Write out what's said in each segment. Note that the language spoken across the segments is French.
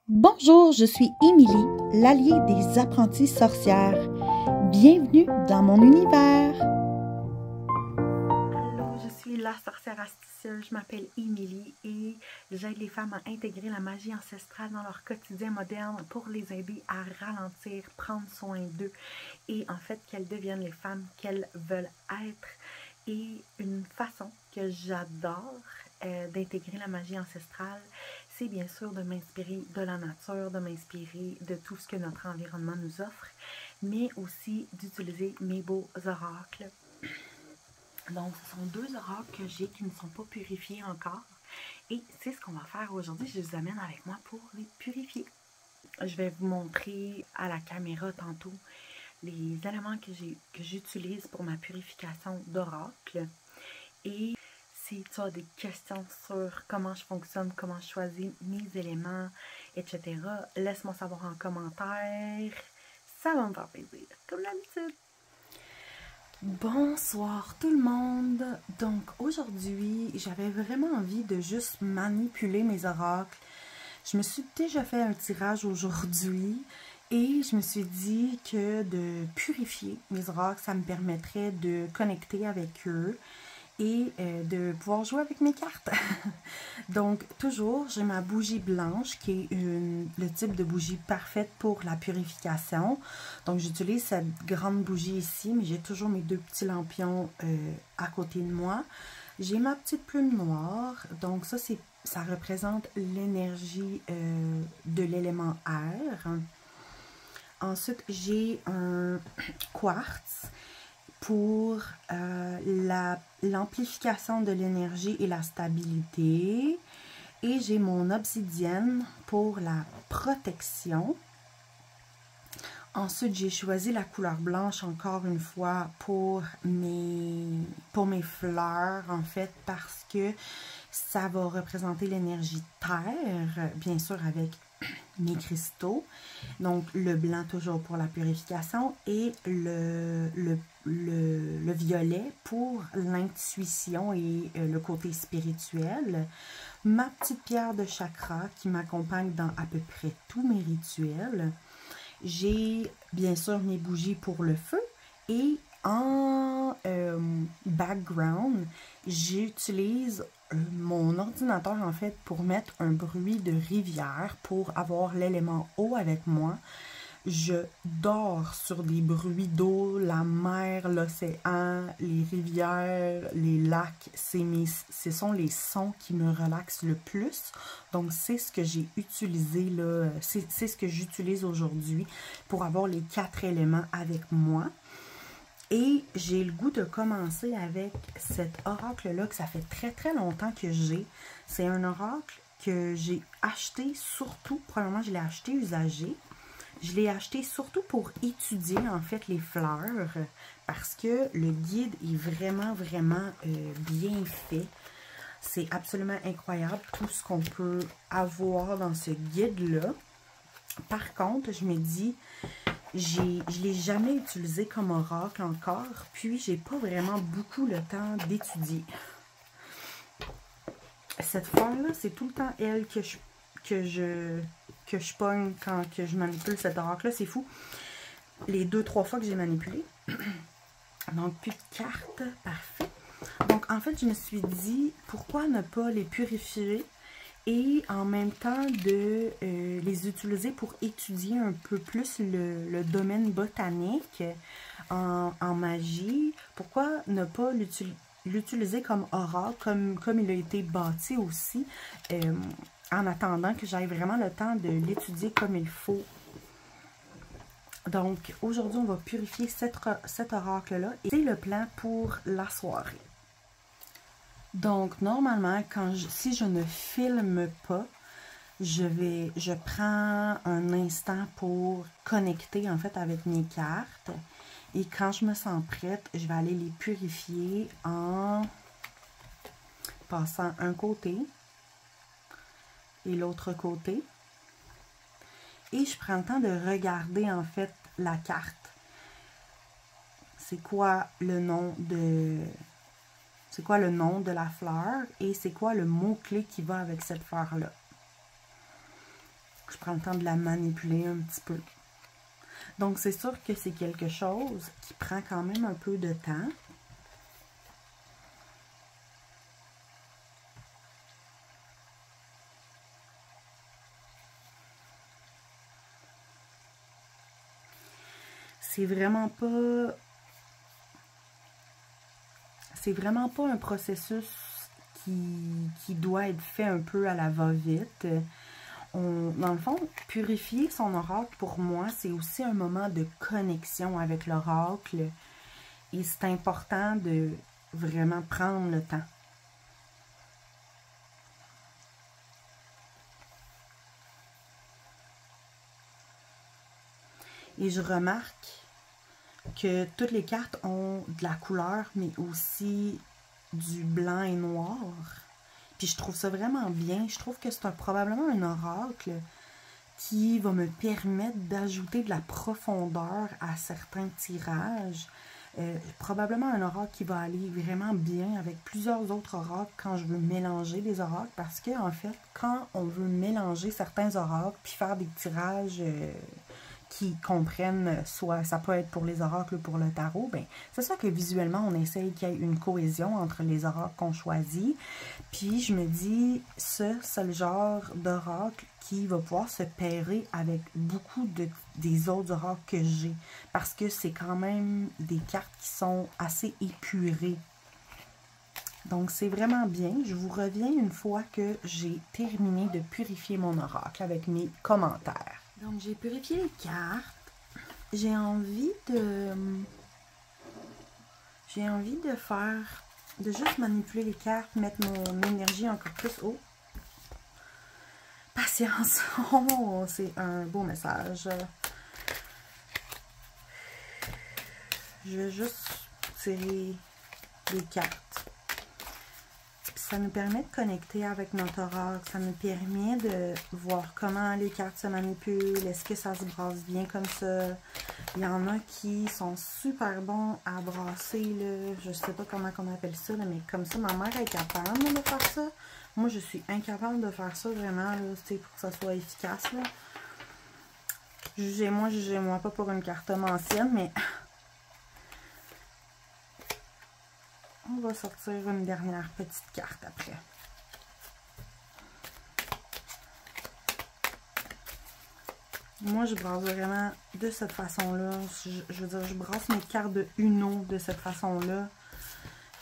Bonjour, je suis Émilie, l'alliée des apprentis sorcières. Bienvenue dans mon univers. Allô, je suis la sorcière astucieuse, je m'appelle Émilie et j'aide les femmes à intégrer la magie ancestrale dans leur quotidien moderne pour les aider à ralentir, prendre soin d'eux et en fait qu'elles deviennent les femmes qu'elles veulent être. Et une façon que j'adore d'intégrer la magie ancestrale, c'est bien sûr de m'inspirer de la nature, de m'inspirer de tout ce que notre environnement nous offre, mais aussi d'utiliser mes beaux oracles. Donc, ce sont deux oracles que j'ai qui ne sont pas purifiés encore. Et c'est ce qu'on va faire aujourd'hui. Je vous amène avec moi pour les purifier. Je vais vous montrer à la caméra tantôt les éléments que j'utilise pour ma purification d'oracle. Et si tu as des questions sur comment je fonctionne, comment je choisis mes éléments, etc., laisse-moi savoir en commentaire. Ça va me faire plaisir, comme d'habitude. Bonsoir tout le monde. Donc aujourd'hui, j'avais vraiment envie de juste manipuler mes oracles. Je me suis déjà fait un tirage aujourd'hui et je me suis dit que de purifier mes oracles, ça me permettrait de connecter avec eux et de pouvoir jouer avec mes cartes. Donc, toujours, j'ai ma bougie blanche qui est le type de bougie parfaite pour la purification. Donc, j'utilise cette grande bougie ici, mais j'ai toujours mes deux petits lampions à côté de moi. J'ai ma petite plume noire. Donc, ça représente l'énergie de l'élément air. Ensuite, j'ai un quartz pour l'amplification de l'énergie et la stabilité. Et j'ai mon obsidienne pour la protection. Ensuite, j'ai choisi la couleur blanche encore une fois pour mes fleurs, en fait, parce que ça va représenter l'énergie terre, bien sûr avec mes cristaux. Donc, le blanc toujours pour la purification et le violet pour l'intuition et le côté spirituel. Ma petite pierre de chakra qui m'accompagne dans à peu près tous mes rituels. J'ai bien sûr mes bougies pour le feu et en background, j'utilise mon ordinateur en fait pour mettre un bruit de rivière pour avoir l'élément eau avec moi. Je dors sur des bruits d'eau, la mer, l'océan, les rivières, les lacs. Ce sont les sons qui me relaxent le plus. Donc, c'est ce que j'ai utilisé là. C'est ce que j'utilise aujourd'hui pour avoir les 4 éléments avec moi. Et j'ai le goût de commencer avec cet oracle-là que ça fait très très longtemps que j'ai. C'est un oracle que j'ai acheté surtout, probablement je l'ai acheté usagé. Je l'ai acheté surtout pour étudier en fait les fleurs parce que le guide est vraiment bien fait. C'est absolument incroyable tout ce qu'on peut avoir dans ce guide-là. Par contre, je me dis, je ne l'ai jamais utilisé comme oracle encore, puis j'ai pas vraiment beaucoup le temps d'étudier. Cette fleur-là, c'est tout le temps elle que je pogne quand que je manipule cet oracle-là. C'est fou. Les 2-3 fois que j'ai manipulé. Donc, plus de cartes. Parfait. Donc, en fait, je me suis dit, pourquoi ne pas les purifier et en même temps de les utiliser pour étudier un peu plus le domaine botanique en magie. Pourquoi ne pas l'utiliser comme oracle, comme il a été bâti aussi, en attendant que j'aille vraiment le temps de l'étudier comme il faut. Donc, aujourd'hui, on va purifier cet oracle-là. Et c'est le plan pour la soirée. Donc, normalement, si je ne filme pas, je prends un instant pour connecter, en fait, avec mes cartes. Et quand je me sens prête, je vais aller les purifier en passant un côté et l'autre côté. Et je prends le temps de regarder en fait la carte. C'est quoi le nom de la fleur et c'est quoi le mot-clé qui va avec cette fleur-là. Je prends le temps de la manipuler un petit peu. Donc, c'est sûr que c'est quelque chose qui prend quand même un peu de temps. C'est vraiment pas un processus qui doit être fait un peu à la va-vite. Dans le fond, purifier son oracle, pour moi, c'est aussi un moment de connexion avec l'oracle. Et c'est important de vraiment prendre le temps. Et je remarque que toutes les cartes ont de la couleur, mais aussi du blanc et noir. Puis je trouve ça vraiment bien. Je trouve que c'est probablement un oracle qui va me permettre d'ajouter de la profondeur à certains tirages. Probablement un oracle qui va aller vraiment bien avec plusieurs autres oracles quand je veux mélanger les oracles. Parce que, en fait, quand on veut mélanger certains oracles puis faire des tirages qui comprennent, soit ça peut être pour les oracles ou pour le tarot, ben c'est ça que visuellement on essaye qu'il y ait une cohésion entre les oracles qu'on choisit. Puis je me dis, ça, c'est le genre d'oracle qui va pouvoir se pairer avec beaucoup des autres oracles que j'ai. Parce que c'est quand même des cartes qui sont assez épurées. Donc c'est vraiment bien. Je vous reviens une fois que j'ai terminé de purifier mon oracle avec mes commentaires. Donc, j'ai purifié les cartes. J'ai envie de juste manipuler les cartes, mettre mon énergie encore plus haut. Patience. Oh, c'est un beau message. Je vais juste tirer les cartes. Ça nous permet de connecter avec notre oracle. Ça nous permet de voir comment les cartes se manipulent. Est-ce que ça se brasse bien comme ça? Il y en a qui sont super bons à brasser, là. Je sais pas comment on appelle ça, là, mais comme ça, ma mère est capable de faire ça. Moi, je suis incapable de faire ça vraiment, là, pour que ça soit efficace, là. Jugez-moi pas pour une carte ancienne, mais... On va sortir une dernière petite carte après. Moi, je brasse vraiment de cette façon-là. Je veux dire, je brasse mes cartes de Uno de cette façon-là.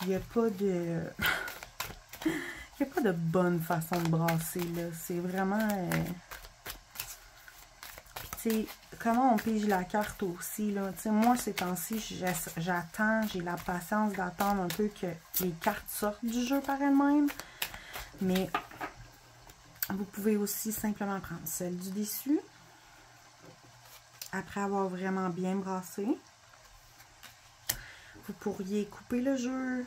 Il n'y a pas de... Il n'y a pas de bonne façon de brasser, là. C'est vraiment... comment on pige la carte aussi, là. T'sais, moi, ces temps-ci, j'attends, j'ai la patience d'attendre un peu que les cartes sortent du jeu par elles-mêmes. Mais vous pouvez aussi simplement prendre celle du dessus. Après avoir vraiment bien brassé. Vous pourriez couper le jeu.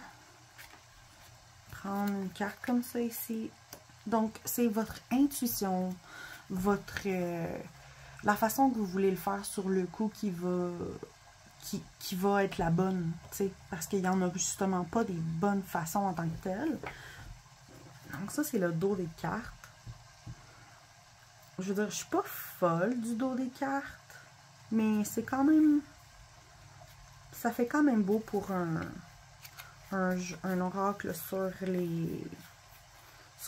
Prendre une carte comme ça ici. Donc, c'est votre intuition, la façon que vous voulez le faire sur le coup qui va être la bonne, t'sais, parce qu'il n'y en a justement pas des bonnes façons en tant que telles. Donc ça, c'est le dos des cartes. Je veux dire, je suis pas folle du dos des cartes, mais c'est quand même... Ça fait quand même beau pour un oracle sur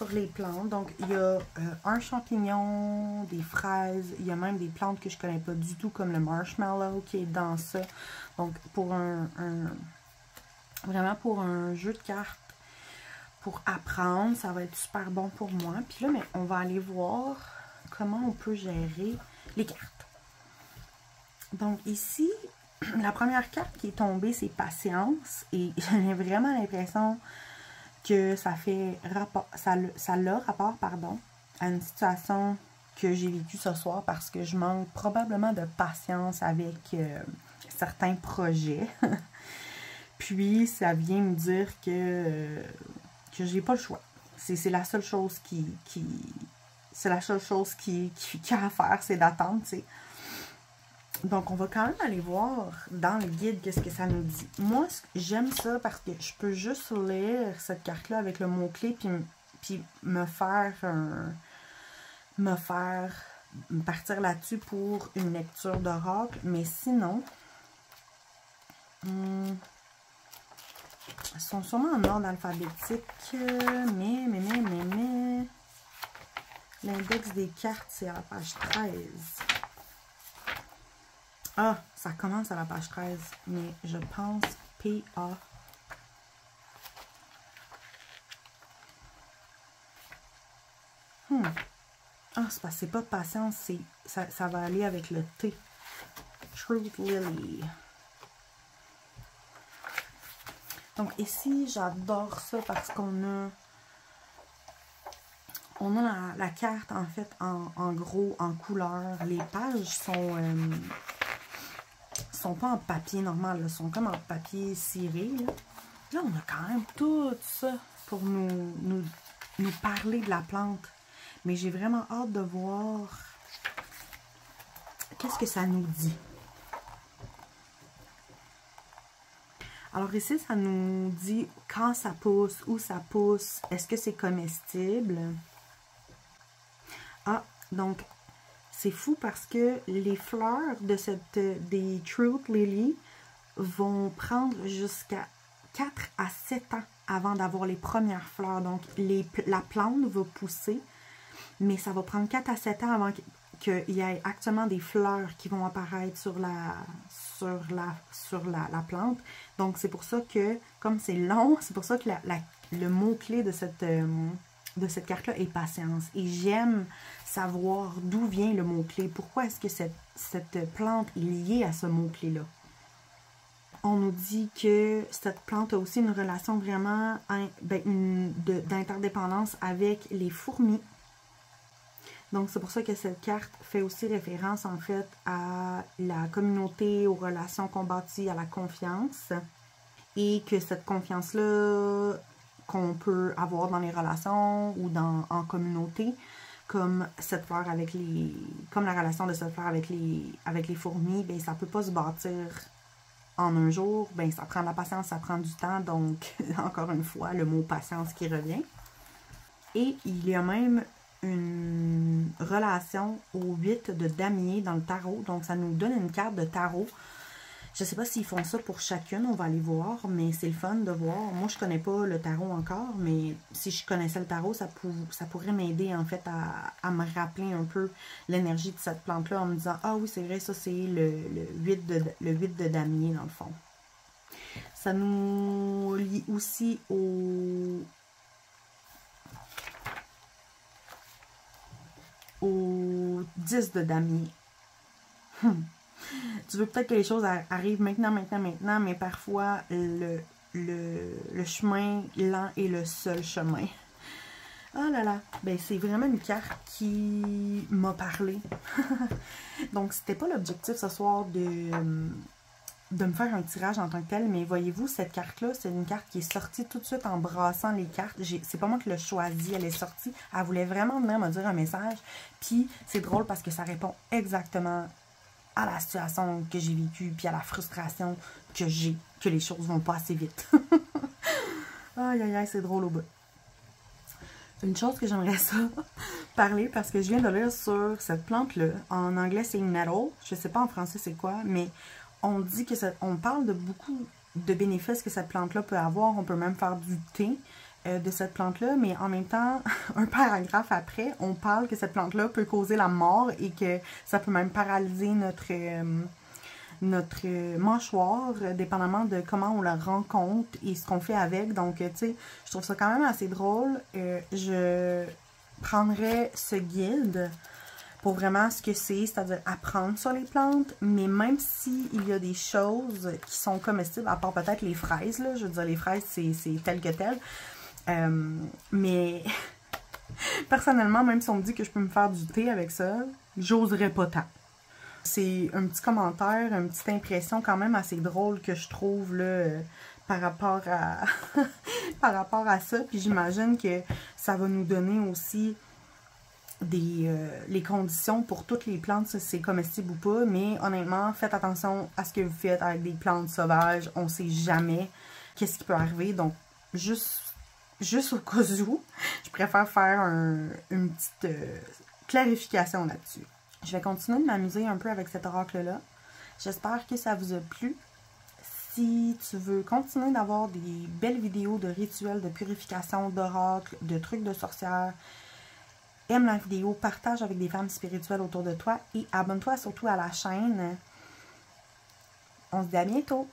les plantes. Donc, il y a un champignon, des fraises, il y a même des plantes que je connais pas du tout, comme le marshmallow qui est dans ça. Donc, pour vraiment pour un jeu de cartes, pour apprendre, ça va être super bon pour moi. Puis là, mais on va aller voir comment on peut gérer les cartes. Donc, ici, la première carte qui est tombée, c'est Patience. Et j'ai vraiment l'impression que ça fait rapport, ça a rapport, pardon, à une situation que j'ai vécue ce soir parce que je manque probablement de patience avec certains projets. Puis, ça vient me dire que j'ai pas le choix. C'est la seule chose qui a à faire, c'est d'attendre, tu sais. Donc, on va quand même aller voir dans le guide qu'est-ce que ça nous dit. Moi, j'aime ça parce que je peux juste lire cette carte-là avec le mot-clé puis me faire partir là-dessus pour une lecture d'oracle. Mais sinon, ils sont sûrement en ordre alphabétique. Mais l'index des cartes, c'est à la page 13. Ah, ça commence à la page 13. Mais je pense PA. Ah, c'est parce que c'est pas patience, ça va aller avec le T. Truth Lily. Donc ici, j'adore ça parce qu'on a la carte en fait en gros, en couleur. Les pages sont pas en papier normal, elles sont comme en papier ciré. Là, on a quand même tout ça pour nous parler de la plante. Mais j'ai vraiment hâte de voir qu'est-ce que ça nous dit. Alors ici, ça nous dit quand ça pousse, où ça pousse, est-ce que c'est comestible? Ah, donc c'est fou parce que les fleurs des Truth Lily vont prendre jusqu'à 4 à 7 ans avant d'avoir les premières fleurs. Donc la plante va pousser. Mais ça va prendre 4 à 7 ans avant qu'il y ait actuellement des fleurs qui vont apparaître sur la plante. Donc, c'est pour ça que, comme c'est long, c'est pour ça que le mot-clé de cette carte-là est patience. Et j'aime savoir d'où vient le mot-clé. Pourquoi est-ce que cette plante est liée à ce mot-clé-là? On nous dit que cette plante a aussi une relation vraiment d'interdépendance avec les fourmis. Donc, c'est pour ça que cette carte fait aussi référence, en fait, à la communauté, aux relations qu'on bâtit, à la confiance. Et que cette confiance-là, qu'on peut avoir dans les relations ou en communauté, comme cette fleur comme la relation de cette fleur avec les fourmis, bien, ça peut pas se bâtir en un jour. Bien, ça prend de la patience, ça prend du temps. Donc, encore une fois, le mot patience qui revient. Et il y a même une relation au 8 de damier dans le tarot. Donc, ça nous donne une carte de tarot. Je ne sais pas s'ils font ça pour chacune, on va aller voir, mais c'est le fun de voir. Moi, je ne connais pas le tarot encore, mais si je connaissais le tarot, ça pourrait m'aider, en fait, à me rappeler un peu l'énergie de cette plante-là en me disant « Ah oui, c'est vrai, ça, c'est le 8 de damier, dans le fond. » Ça nous lie aussi au 10 de damier. Tu veux peut-être que les choses arrivent maintenant, mais parfois le chemin lent est le seul chemin. Oh là là, ben c'est vraiment une carte qui m'a parlé. Donc c'était pas l'objectif ce soir de me faire un tirage en tant que tel, mais voyez-vous, cette carte-là, c'est une carte qui est sortie tout de suite en brassant les cartes. C'est pas moi qui l'ai choisie, elle est sortie. Elle voulait vraiment venir me dire un message. Puis c'est drôle parce que ça répond exactement à la situation que j'ai vécue, puis à la frustration que j'ai, que les choses vont pas assez vite. Aïe, aïe, aïe, c'est drôle au bout. Une chose que j'aimerais ça parler, parce que je viens de lire sur cette plante-là, en anglais c'est nettle, je sais pas en français c'est quoi, mais on dit que on parle de beaucoup de bénéfices que cette plante-là peut avoir. On peut même faire du thé de cette plante-là, mais en même temps, un paragraphe après, on parle que cette plante-là peut causer la mort et que ça peut même paralyser notre mâchoire, dépendamment de comment on la rencontre et ce qu'on fait avec. Donc, tu sais, je trouve ça quand même assez drôle. Je prendrais ce guide pour vraiment ce que c'est-à-dire apprendre sur les plantes, mais même s'il y a des choses qui sont comestibles, à part peut-être les fraises, là, je veux dire, les fraises, c'est tel que tel, mais personnellement, même si on me dit que je peux me faire du thé avec ça, j'oserais pas tant. C'est un petit commentaire, une petite impression quand même assez drôle que je trouve là, par rapport à par rapport à ça, puis j'imagine que ça va nous donner aussi les conditions pour toutes les plantes, si c'est comestible ou pas, mais honnêtement, faites attention à ce que vous faites avec des plantes sauvages, on sait jamais qu'est-ce qui peut arriver, donc juste au cas où, je préfère faire une petite clarification là-dessus. Je vais continuer de m'amuser un peu avec cet oracle-là. J'espère que ça vous a plu. Si tu veux continuer d'avoir des belles vidéos de rituels, de purification, d'oracles, de trucs de sorcière, aime la vidéo, partage avec des femmes spirituelles autour de toi et abonne-toi surtout à la chaîne. On se dit à bientôt!